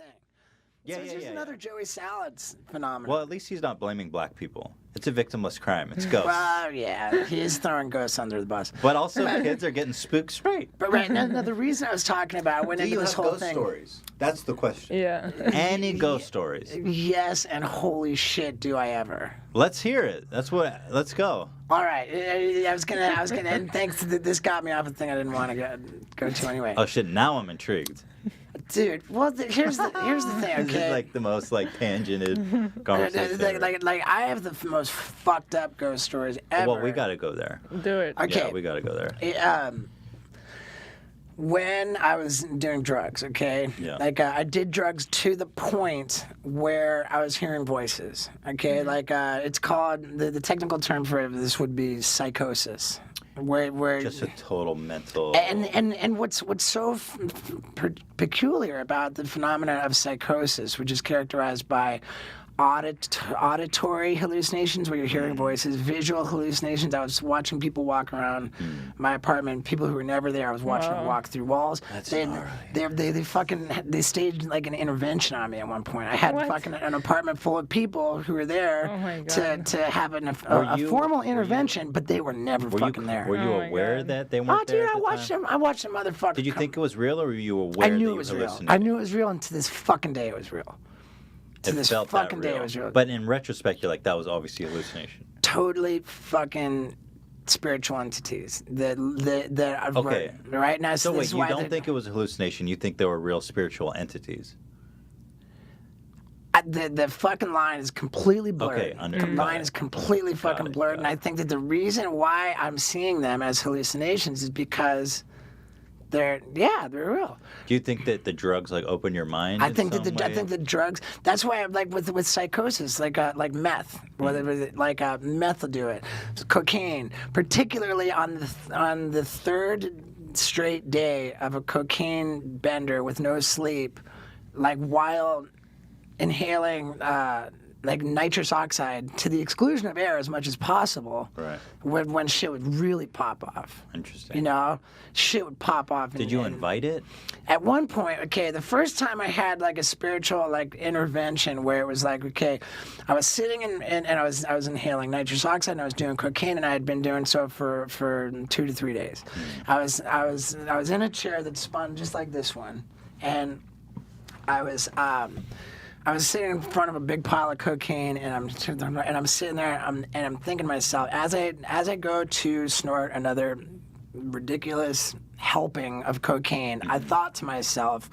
thing. Yeah, So it's just another Joey Salads phenomenon. Well, at least he's not blaming black people. It's a victimless crime. It's ghosts. Well, yeah, he is throwing ghosts under the bus. But also, kids are getting spooked straight. But right now, the reason I was talking about, I went into this whole thing. Stories? That's the question. Yeah. Any ghost stories? Yes, and holy shit, do I ever. Let's hear it. Let's go. All right, I was gonna, and thanks to this got me off a thing I didn't want to go to anyway. Oh shit! Now I'm intrigued. Dude, well, here's the thing, okay? This is like the most tangented conversation. Like I have the most fucked up ghost stories ever. Well, we gotta go there. Do it. Okay. Yeah, we gotta go there. When I was doing drugs, okay? Yeah. Like, I did drugs to the point where I was hearing voices, okay? Mm-hmm. Like, it's called, the technical term for this would be psychosis. Where Just a total mental. And what's so peculiar about the phenomenon of psychosis, which is characterized by auditory hallucinations where you're hearing voices, visual hallucinations. I was watching people walk around my apartment, people who were never there. I was watching them walk through walls. They staged like an intervention on me at one point. I had fucking an apartment full of people who were there to have a formal intervention, but they were never fucking there. Were you aware that they weren't there? Oh, dude, I watched them motherfucker. Did you think it was real, or were you aware? I knew it was real. I knew it was real, and to this fucking day it was real. To this fucking day it was real. But in retrospect, you're like, that was obviously a hallucination. Totally fucking spiritual entities that Okay. right now. So wait, you don't think it was a hallucination? You think they were real spiritual entities? The fucking line is completely blurred. Okay, the line is completely fucking blurred, and I think that the reason why I'm seeing them as hallucinations is because they're real. Do you think that the drugs open your mind? I think the drugs. That's why I'm like with psychosis, like meth, whether meth will do it. Cocaine, particularly on the third straight day of a cocaine bender with no sleep, like while inhaling like nitrous oxide to the exclusion of air as much as possible. Right. When shit would really pop off. Interesting. You know, shit would pop off. Did you invite it? At one point, okay, the first time I had like a spiritual intervention where it was like, okay, I was sitting and I was inhaling nitrous oxide and I was doing cocaine and I had been doing so for 2 to 3 days. I was in a chair that spun just like this one, and I was sitting in front of a big pile of cocaine, and I'm sitting there, and I'm thinking to myself, as I go to snort another ridiculous helping of cocaine, I thought to myself,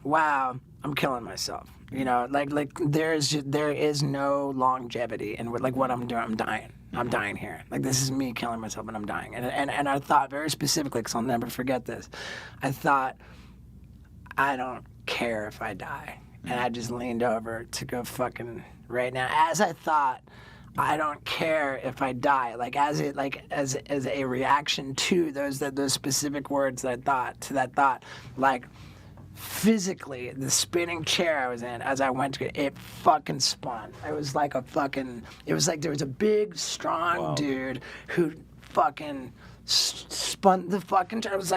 wow, I'm killing myself. You know, like there is no longevity in what I'm doing. I'm dying. I'm dying here. Like, this is me killing myself, and I'm dying. And I thought very specifically, because I'll never forget this, I thought, I don't care if I die. And I just leaned over to go fucking right now. As I thought, I don't care if I die. As a reaction to those specific words that I thought, to that thought, like physically, the spinning chair I was in as I went to it fucking spun. It was like there was a big, strong dude who fucking spun the fucking chair. It was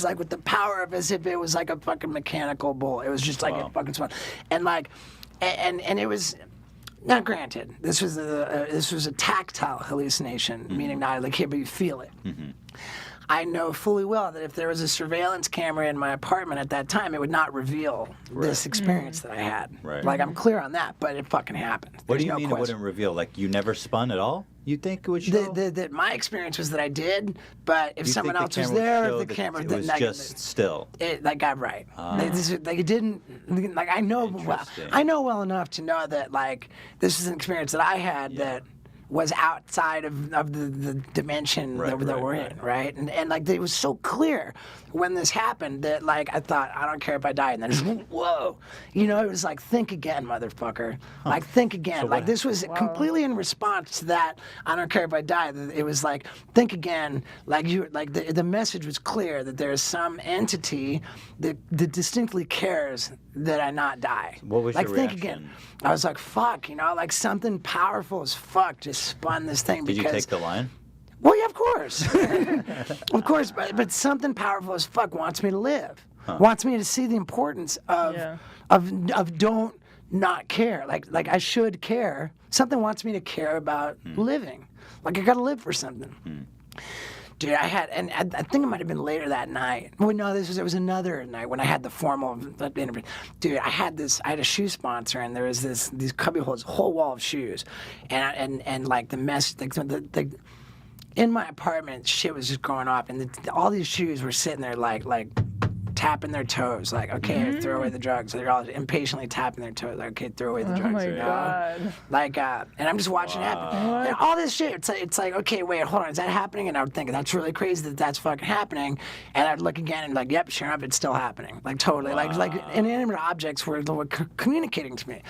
like with the power of as if it was like a fucking mechanical bull. It was just like it fucking spun, and it was. Now, granted, this was a tactile hallucination, meaning not like here, but you feel it. Mm-hmm. I know fully well that if there was a surveillance camera in my apartment at that time, it would not reveal this experience that I had. Right. Like, I'm clear on that, but it fucking happened. What do you mean it wouldn't reveal? Like, you never spun at all? You think it would show? My experience was that I did, but if someone else was there, the camera... It was just still. I'm right. It didn't... Like, I know well enough to know that, like, this is an experience that I had that was outside of the dimension that we're in, right? And like, it was so clear when this happened that, like, I thought, I don't care if I die. And then just, whoa. You know, it was like, think again, motherfucker. Huh. Like, think again. So like, this was completely in response to that, I don't care if I die. It was like, think again. Like, the message was clear that there is some entity that distinctly cares that I not die. What was your reaction? Think again. I was like, fuck, you know, like something powerful as fuck just spun this thing. Did you take the line? Well, yeah, of course. Of course, but something powerful as fuck wants me to live. Wants me to see the importance of don't not care. Like I should care. Something wants me to care about living. Like I gotta live for something. Dude, I had, and I think it might have been later that night. Well, no, it was another night when I had the formal interview. Dude, I had a shoe sponsor, and there was these cubby holes, a whole wall of shoes, and like the mess, the in my apartment, shit was just going off, and all these shoes were sitting there like tapping their toes, like, okay, throw away the drugs. They're all impatiently tapping their toes, like, okay, throw away the drugs. Oh my God. Like, and I'm just watching it happen. And all this shit, it's like, okay, wait, hold on, is that happening? And I would think, that's really crazy that that's fucking happening. And I'd look again and like, yep, sure enough, it's still happening. Like, totally. Like inanimate objects were communicating to me.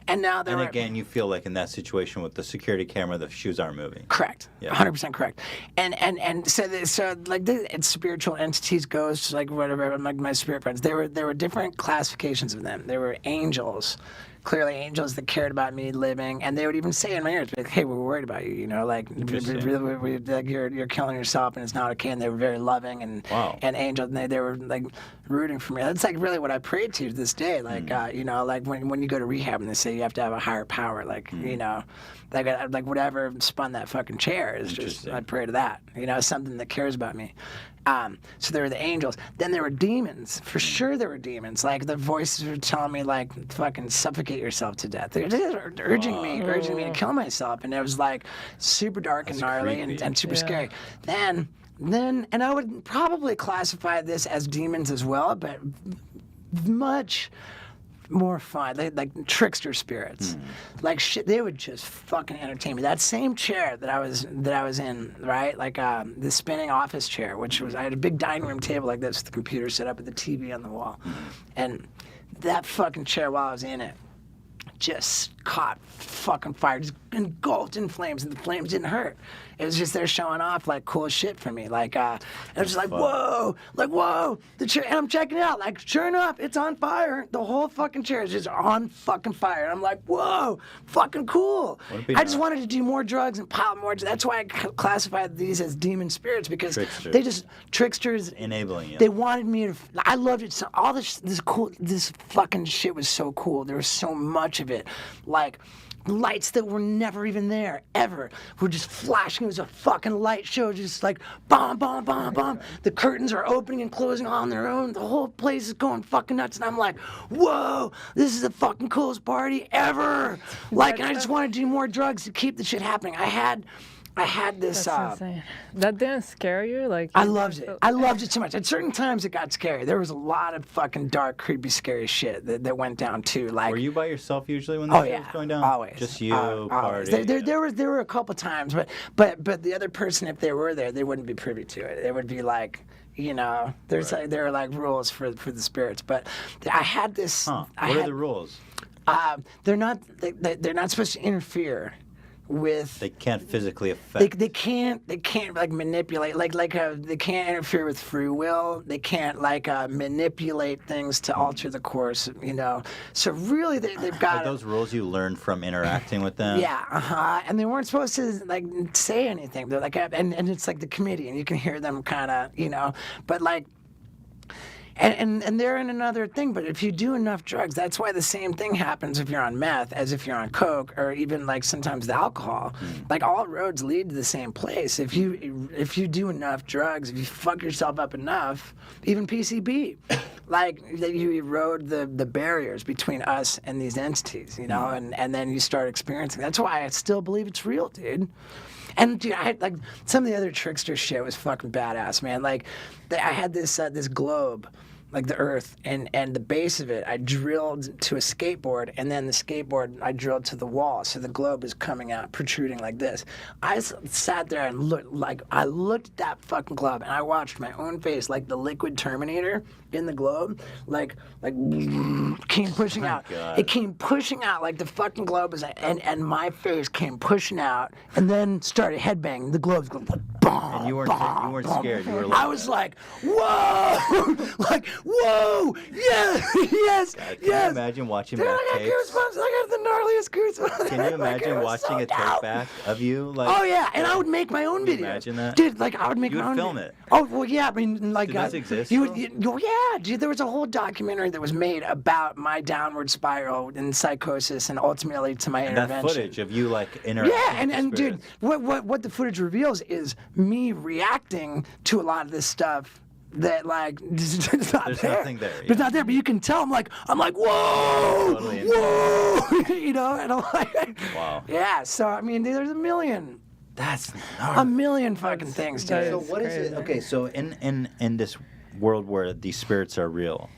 And now they're... And again, you feel like in that situation with the security camera, the shoes aren't moving. Correct. Yeah. 100% correct. And so like it's spiritual entities, ghosts, like whatever, like my spirit friends. There were different classifications of them. There were angels, clearly angels that cared about me living, and they would even say in my ears, like, "Hey, we're worried about you. You know, like, like you're killing yourself, and it's not okay." And they were very loving and angels, and they were like rooting for me. That's like really what I pray to this day. Like you know, like when you go to rehab and they say you have to have a higher power, like you know. Like whatever spun that fucking chair is just, I pray to that, you know, something that cares about me. So there were the angels. Then there were demons. For sure there were demons. Like the voices were telling me like, fucking suffocate yourself to death. They were urging me to kill myself. And it was like super dark and gnarly and super scary. Then, and I would probably classify this as demons as well, but much more fun, like trickster spirits, like shit. They would just fucking entertain me. That same chair that I was in, right? Like the spinning office chair, which was I had a big dining room table like this, with the computer set up with the TV on the wall, and that fucking chair while I was in it just caught fucking fire, just engulfed in flames, and the flames didn't hurt. It was just there showing off like cool shit for me. Like, it was just like, whoa, the chair, and I'm checking it out. Like, sure enough, it's on fire. The whole fucking chair is just on fucking fire. And I'm like, whoa, fucking cool. I just wanted to do more drugs and pile more. That's why I classified these as demon spirits, because they just, tricksters. Enabling you. They wanted me to, I loved it. So all this fucking shit was so cool. There was so much of it. Like, lights that were never even there, ever, were just flashing. It was a fucking light show, just like bomb, bomb, bomb, bomb. The curtains are opening and closing on their own. The whole place is going fucking nuts. And I'm like, whoa, this is the fucking coolest party ever. Like, and I just want to do more drugs to keep the shit happening. I had this. That's insane. That didn't scare you? Like, I loved it. I loved it so much. At certain times, it got scary. There was a lot of fucking dark, creepy, scary shit that went down too. Like, were you by yourself usually when the shit was going down? Always. Just you, always. party. There were a couple times, but the other person, if they were there, they wouldn't be privy to it. It would be like, you know, there are like rules for the spirits. But I had this. What are the rules? They're not supposed to interfere with. They can't physically affect. They can't like manipulate, like they can't interfere with free will. They can't like manipulate things to alter the course, you know. So really they've got Are those rules you learned from interacting with them? Yeah, and they weren't supposed to like say anything. They're like, and it's like the committee, and you can hear them kind of, you know, but like. And they're in another thing, but if you do enough drugs, that's why the same thing happens if you're on meth as if you're on coke, or even like sometimes the alcohol. Like all roads lead to the same place. If you do enough drugs, if you fuck yourself up enough, even PCP, like you erode the barriers between us and these entities, you know, and then you start experiencing. That's why I still believe it's real, dude. And dude, I had like some of the other trickster shit was fucking badass, man. Like I had this globe, like the Earth, and the base of it I drilled to a skateboard, and then the skateboard I drilled to the wall, so the globe is coming out, protruding like this. I sat there and looked at that fucking globe, and I watched my own face, like the liquid Terminator in the globe, like came pushing out. God. It came pushing out like the fucking globe is, and my face came pushing out, and then started headbanging. The globe's going boom, And you weren't scared. You were like, I was like, whoa, like, whoa, yeah, yes, Can yes. you imagine watching Dude, back I got tapes? goosebumps. I got the gnarliest goosebumps. Can you Like, it imagine was watching so a tape dope. back of you? Like, Oh yeah, and I would make my own Can videos. you imagine that? Dude, like I would make You my would own. film it. Oh well, yeah. I mean, like Do those exist You would, still? yeah, dude. There was a whole documentary that was made about my downward spiral and psychosis, and ultimately to my that intervention. footage of you like interacting. Yeah, with the and dude, spirits. what the footage reveals is me reacting to a lot of this stuff that like it's not There's there. nothing there, It's yeah. not there, but you can tell. I'm like, whoa, Totally into whoa, you know, and I'm like, Wow. yeah. So I mean, there's a million That's fucking things, that dude. So is what is it? crazy. Okay, so in this world where these spirits are real,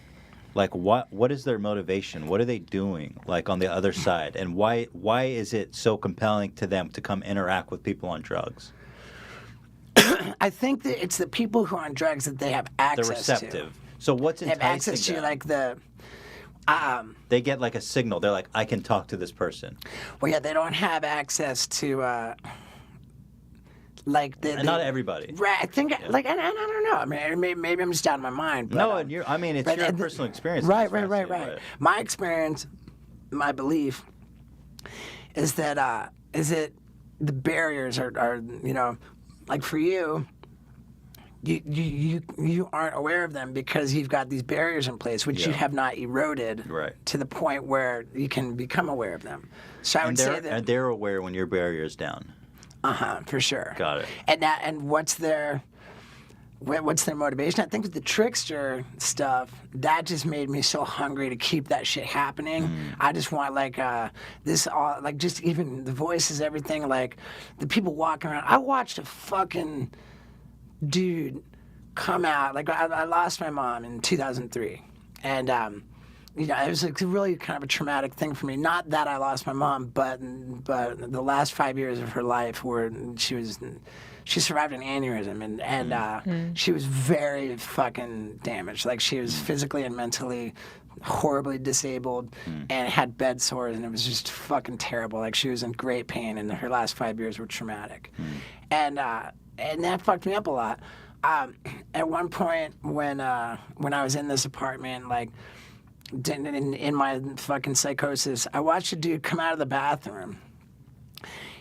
like what is their motivation? What are they doing like on the other side? And why is it so compelling to them to come interact with people on drugs? I think that it's the people who are on drugs that they have They're access receptive. So what's to. They have enticing access to them? like the. They get like a signal. They're like, I can talk to this person. Well, yeah, they don't have access to. Like the. And not everybody. Right, I think like and I don't know. I mean, maybe I'm just out of my mind. But, No, and I mean, it's but, your uh, personal experience. Right, that's right. fascinating, My experience, my belief, is that the barriers are you know, like for you. You aren't aware of them because you've got these barriers in place which you Yeah. have not eroded Right. to the point where you can become aware of them. So I would say that they're aware when your barrier is down. for sure. Got it. And what's their motivation? I think with the trickster stuff, that just made me so hungry to keep that shit happening. I just want like this all like just even the voices, everything, like the people walking around. I watched a fucking dude come out. Like I lost my mom in 2003, and you know, it was like really kind of a traumatic thing for me. Not that I lost my mom, but the last 5 years of her life where she survived an aneurysm, and she was very fucking damaged. Like she was physically and mentally horribly disabled and had bed sores, and it was just fucking terrible. Like she was in great pain, and her last 5 years were traumatic, and that fucked me up a lot. At one point when I was in this apartment, like in my fucking psychosis, I watched a dude come out of the bathroom.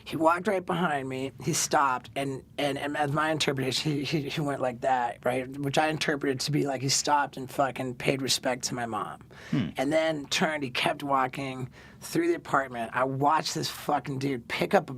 He walked right behind me. He stopped, and as my interpretation, he went like that, right? Which I interpreted to be like he stopped and fucking paid respect to my mom, and then turned. He kept walking through the apartment. I watched this fucking dude pick up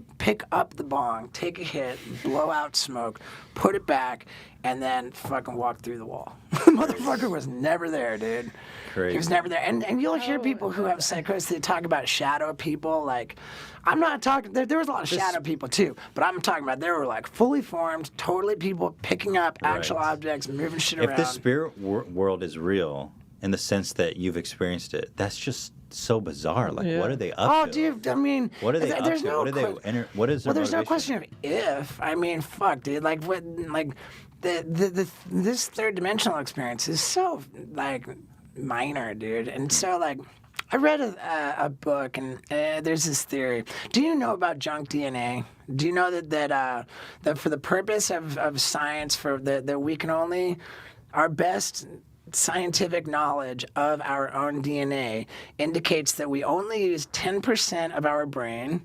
the bong, take a hit, blow out smoke, put it back, and then fucking walk through the wall. The motherfucker was never there, dude. Crazy. He was never there. And you'll hear people who have psychosis, they talk about shadow people. Like, I'm not talking, there was a lot of shadow people too, but I'm talking about they were like fully formed, totally people picking up actual Right. objects, moving shit If around. the spirit world is real in the sense that you've experienced it, that's just so bizarre. Like, Yeah. what are they up Oh, to? dude, I mean, What are they up there's to? no What are they? What is their well, there's no motivation? question of if. I mean, fuck, dude. Like, what? Like, this third dimensional experience is so like minor, dude. And so like, I read a book, and there's this theory. Do you know about junk DNA? Do you know that for the purpose of science, that we can only our best scientific knowledge of our own DNA indicates that we only use 10% of our brain,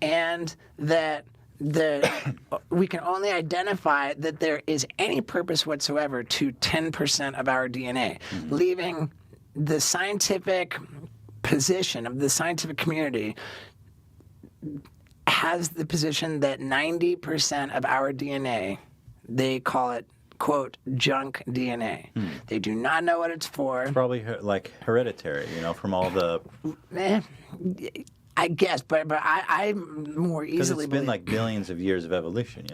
and that we can only identify that there is any purpose whatsoever to 10% of our DNA, leaving the scientific position of the scientific community has the position that 90% of our DNA, they call it, quote, junk DNA. They do not know what it's for. Probably like hereditary, from all the. I guess, but I more Because easily it's been believe. like billions of years of evolution,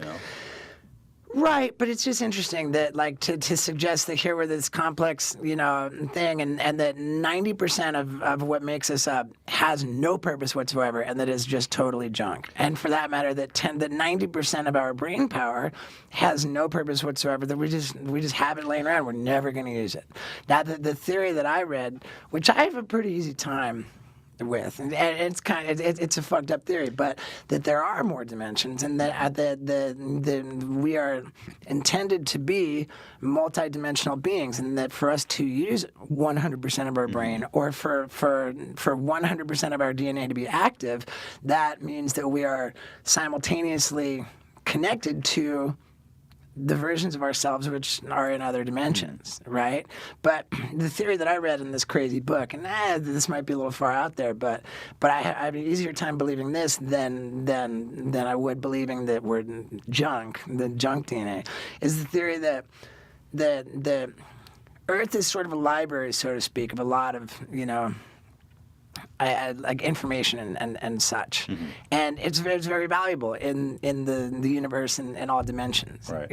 Right, but it's just interesting that, like, to suggest that here we're this complex, thing, and that 90% of what makes us up has no purpose whatsoever, and that is just totally junk. And for that matter, that 90% of our brain power has no purpose whatsoever. That we just have it laying around. We're never going to use it. Now, the theory that I read, which I have a pretty easy time with, and it's kind of it's a fucked up theory, but that there are more dimensions, and that we are intended to be multidimensional beings, and that for us to use 100% of our brain, or for 100% of our DNA to be active, that means that we are simultaneously connected to the versions of ourselves which are in other dimensions, right? But the theory that I read in this crazy book, and this might be a little far out there, but I have an easier time believing this than I would believing that we're junk, the junk DNA, is the theory that the Earth is sort of a library, so to speak, of a lot of, like information and such, and it's very valuable in the universe and all dimensions, right.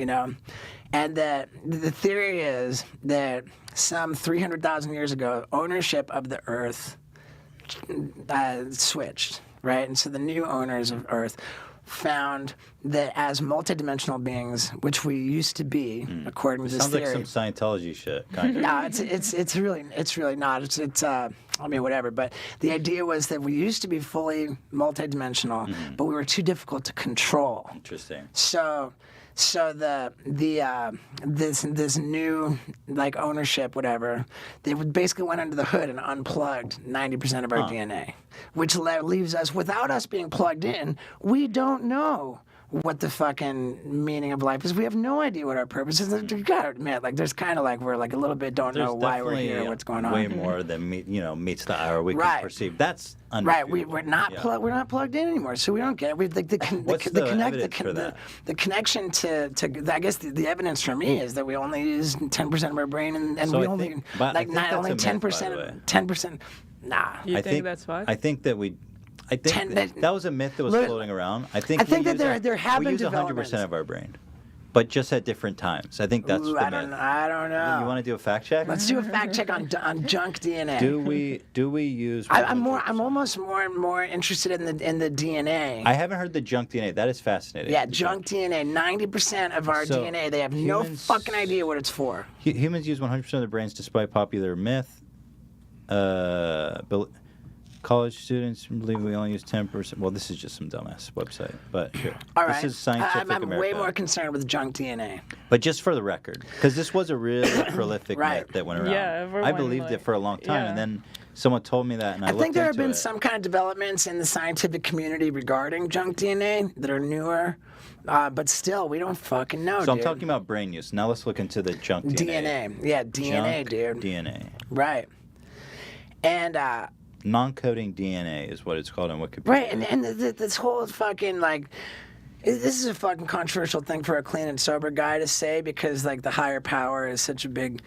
And that the theory is that some 300,000 years ago, ownership of the Earth switched, right, and so the new owners of Earth found that as multidimensional beings, which we used to be, according to this Sounds theory. like some Scientology shit. Kind of. No, it's really not. It's I mean, whatever. But the idea was that we used to be fully multidimensional, but we were too difficult to control. Interesting. So this new like ownership, whatever, they basically went under the hood and unplugged 90% of our DNA, which leaves us without us being plugged in. We don't know what the fucking meaning of life is. We have no idea what our purpose is. You gotta admit, like, there's kind of like we're like a little bit don't know why we're here, what's going on. Way more than meets the eye or we Right. can perceive. That's Right, we're not we're not plugged in anymore, so we don't get it. We like What's the evidence for that? The connection to I guess the evidence for me is that we only use 10% of our brain, and So we I only think- but I like think not that's only a myth, by the way. 10%. Nah. You think that's why? I think that that was a myth that was Look, floating around. I think that there have we been use 100% developments. of our brain, but just at different times. I think that's Ooh, the I myth. don't know. You want to do a fact check? Let's do a fact check on junk DNA. Do we use? I'm 100%? almost more interested in the DNA. I haven't heard the junk DNA. That is fascinating. Yeah, junk DNA. 90% of our So, DNA. They have no humans- fucking idea what it's for. Humans use 100% of their brains despite popular myth. College students believe we only use 10%. Well, this is just some dumbass website, but here. All this right. is Scientific I'm America. way more concerned with junk DNA. But just for the record, because this was a really prolific Right. myth that went around. Yeah, everyone, I believed it for a long time, yeah. and then someone told me that, and I I looked think there have into been it. some kind of developments in the scientific community regarding junk DNA that are newer, but still, we don't fucking know, So dude. I'm talking about brain use. Now let's look into the junk DNA. DNA. Yeah, DNA, Junk dude. DNA. Right. And, Non-coding DNA is what it's called on Wikipedia. right, and this whole fucking, like, this is a fucking controversial thing for a clean and sober guy to say because, like, the higher power is such a big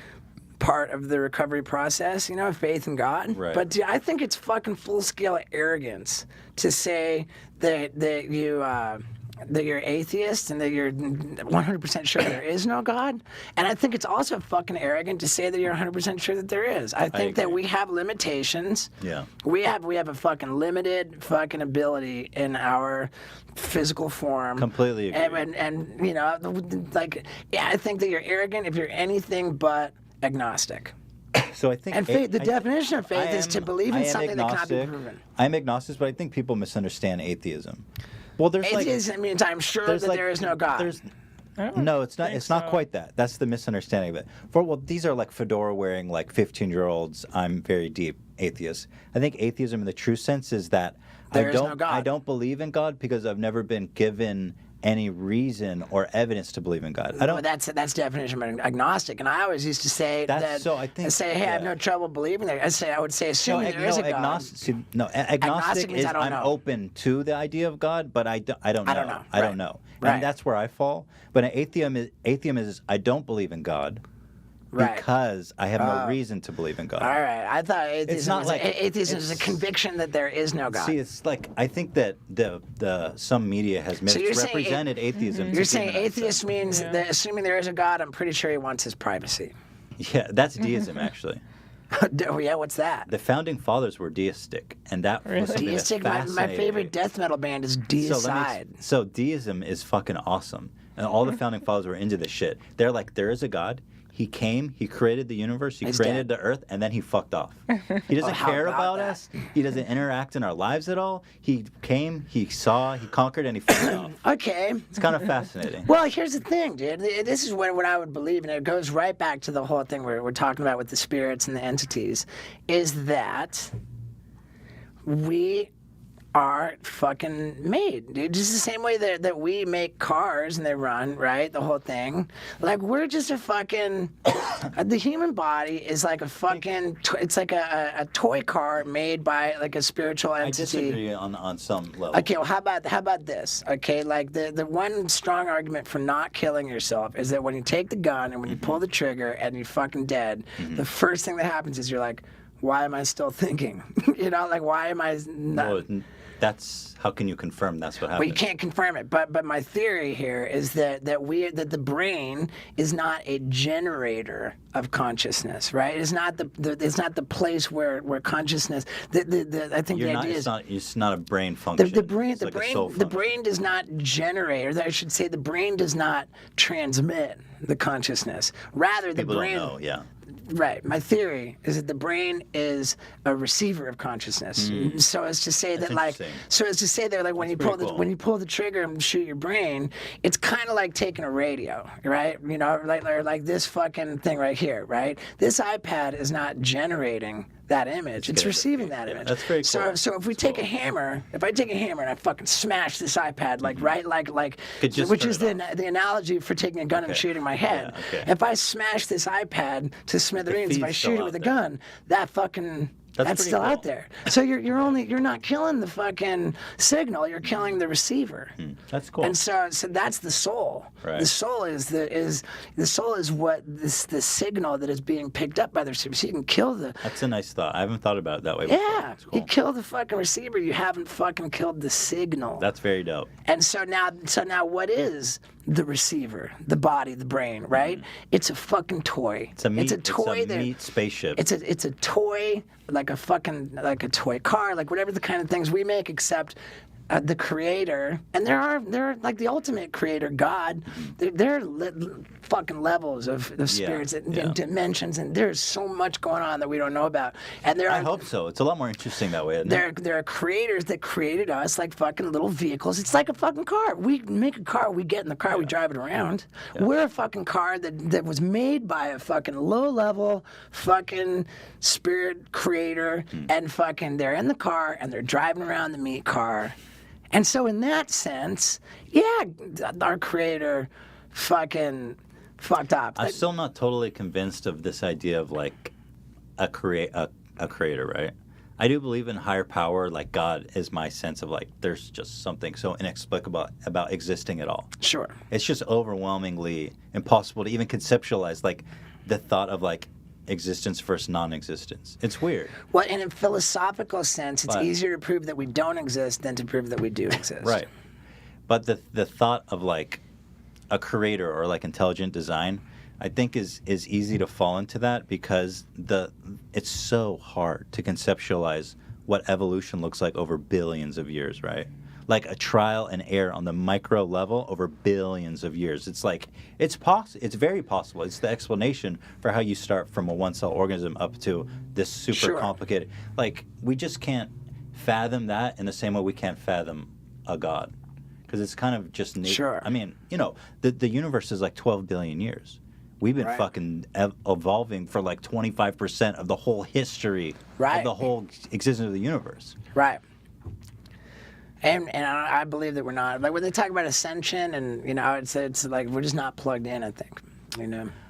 part of the recovery process, faith in God. Right. But dude, I think it's fucking full-scale arrogance to say that you're atheist and that you're 100% sure there is no God. And I think it's also fucking arrogant to say that you're 100% sure that there is. I think that agree. we have limitations. Yeah. We have a fucking limited fucking ability in our physical form. Completely agree. And I think that you're arrogant if you're anything but agnostic. So I think And faith, the definition of faith is to believe in something that cannot be agnostic. proven. I'm agnostic, but I think people misunderstand atheism. Well, there's Atheism means I'm sure that there is no God. No, it's not. think It's not so. quite that. That's the misunderstanding of it. These are like fedora wearing, like 15-year-olds. I'm very deep atheist. I think atheism in the true sense is that There is no God. I don't believe in God because I've never been given any reason or evidence to believe in God. I don't. Well, that's definition of agnostic, and I always used to say That's- so I think- hey, I have yeah. no trouble believing there. I would say assuming there is a God. agnostic. Agnostic Agnostic means is I don't I'm know. open to the idea of God, but I don't know. I don't know. I don't Right. know. Right. And that's where I fall. But an atheism is I don't believe in God Right. because I have no reason to believe in God. All right, I thought atheism, not like- atheism is a it's- conviction that there is no God. See, it's like I think that some media has So you're saying misrepresented atheism. You're to saying be an atheist means that assuming there is a God, I'm pretty sure he wants his privacy. Yeah, that's deism actually. Oh, yeah, what's that? The founding fathers were deistic, and that was something that's Deistic. My fascinating favorite me. death metal band is So Deicide. so deism is fucking awesome, and all the founding fathers were into this shit. They're like, there is a God. He came, he created the universe, he He's created dead. the earth, and then he fucked off. He doesn't how care about about that? us. He doesn't interact in our lives at all. He came, he saw, he conquered, and he fucked off. Okay. It's kind of fascinating. Well, here's the thing, dude. This is what I would believe, and it goes right back to the whole thing we're talking about with the spirits and the entities, is that we are fucking made, dude. Just the same way that we make cars and they run, right? The whole thing. Like, we're just a fucking... the human body is like a fucking... It's like a toy car made by like a spiritual I entity. disagree on some level. Okay, well, how about this? Okay, like the one strong argument for not killing yourself is that when you take the gun and when you pull the trigger and you're fucking dead, the first thing that happens is you're like, why am I still thinking? You know, like, why am I not... Well, that's how can you confirm that's what happened? Well, you can't confirm it, but my theory here is that the brain is not a generator of consciousness, right? It's not the place where consciousness. I think the idea is it's not a brain function. the brain It's like a soul function. the brain does not generate, or I should say, the brain does not transmit the consciousness. Rather, the People brain. don't know, yeah. Right. My theory is that the brain is a receiver of consciousness. So as to say That's that, like, interesting. like when you pretty cool. when you pull the trigger and shoot your brain, it's kind of like taking a radio, right? You know, like this fucking thing right here, right? This iPad is not generating that image; it's good. receiving that Yeah, image. that's very cool. So if we take a hammer, if I take a hammer and I fucking smash this iPad, like right, like Could just which turn is it the analogy for taking a gun and shooting my head. Yeah, okay. If I smash this iPad to smithereens, if I feed's shoot still it with a out there. gun, that's pretty still out cool. there. So you're not killing the fucking signal, you're killing the receiver. That's cool. And so that's the soul. Right. The soul is what the signal that is being picked up by the receiver. So you can kill the That's a nice thought. I haven't thought about it that way before. yeah. It's cool. You kill the fucking receiver, you haven't fucking killed the signal. That's very dope. And so now what is the receiver? The body, the brain, right? It's a fucking toy. It's a toy that meat spaceship. it's a toy, like a toy car, like whatever the kind of things we make, except the creator, and there are like the ultimate creator, God. There are fucking levels of spirits and dimensions, and there's so much going on that we don't know about. And I hope so. It's a lot more interesting that way. Isn't it? there are creators that created us like fucking little vehicles. It's like a fucking car. We make a car, we get in the car, we drive it around. We're a fucking car that was made by a fucking low-level fucking spirit creator, and fucking they're in the car and they're driving around the meat car. And so in that sense, yeah, our creator fucking fucked up. I'm still not totally convinced of this idea of like a creator, right? I do believe in higher power, like God is my sense of like there's just something so inexplicable about existing at all. Sure. It's just overwhelmingly impossible to even conceptualize like the thought of like existence versus non-existence. It's weird. Well, in a philosophical sense, it's But- easier to prove that we don't exist than to prove that we do exist. Right. But the thought of like a creator or like intelligent design, I think is easy to fall into that because it's so hard to conceptualize what evolution looks like over billions of years, right? Like a trial and error on the micro level over billions of years. It's like it's very possible. It's the explanation for how you start from a one-cell organism up to this super Sure. complicated. Like we just can't fathom that in the same way we can't fathom a god, because it's kind of just nature. Sure. I mean, the universe is like 12 billion years. We've been Right. fucking evolving for like 25% of the whole history Right. of the whole existence of the universe. Right. And I believe that we're not, like when they talk about ascension, and it's like we're just not plugged in. I think,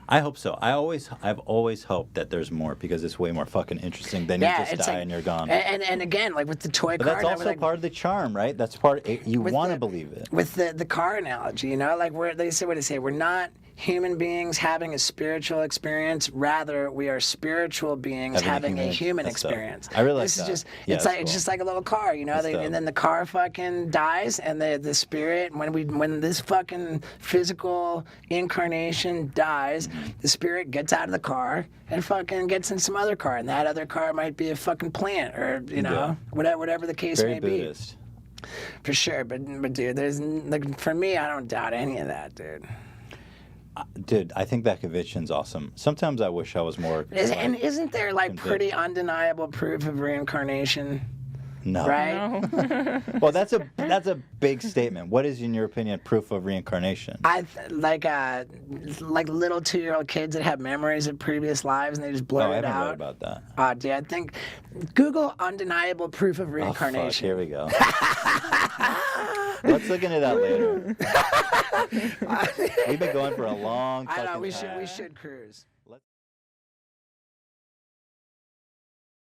I hope so. I've always hoped that there's more because it's way more fucking interesting than you just it's die like, and you're gone. And again, like with the toy But car, that's and I also was like, part of the charm, right? That's part. You with want to the- believe it. with the car analogy, like what they say, we're not human beings having a spiritual experience. Rather, we are spiritual beings having a human That's dope. experience. I really like this that. is just Yeah, it's that's like it's cool. just like a little car, That's dope. and then the car fucking dies, and the spirit when this fucking physical incarnation dies, Mm-hmm. the spirit gets out of the car and fucking gets in some other car, and that other car might be a fucking plant or whatever the case Very may Buddhist. be. For sure, but dude, there's like for me, I don't doubt any of that, dude. Dude, I think that conviction's awesome. Sometimes I wish I was more. And isn't there like convinced. pretty undeniable proof of reincarnation? No. Right? No. Well, that's a big statement. What is, in your opinion, proof of reincarnation? Like little 2-year-old kids that have memories of previous lives and they just blurt Oh, I it haven't out. read about that. Dude, I think Google undeniable proof of Oh, fuck, reincarnation. here we go. Let's look into that later. We've been going for a long I know fucking we time. should cruise.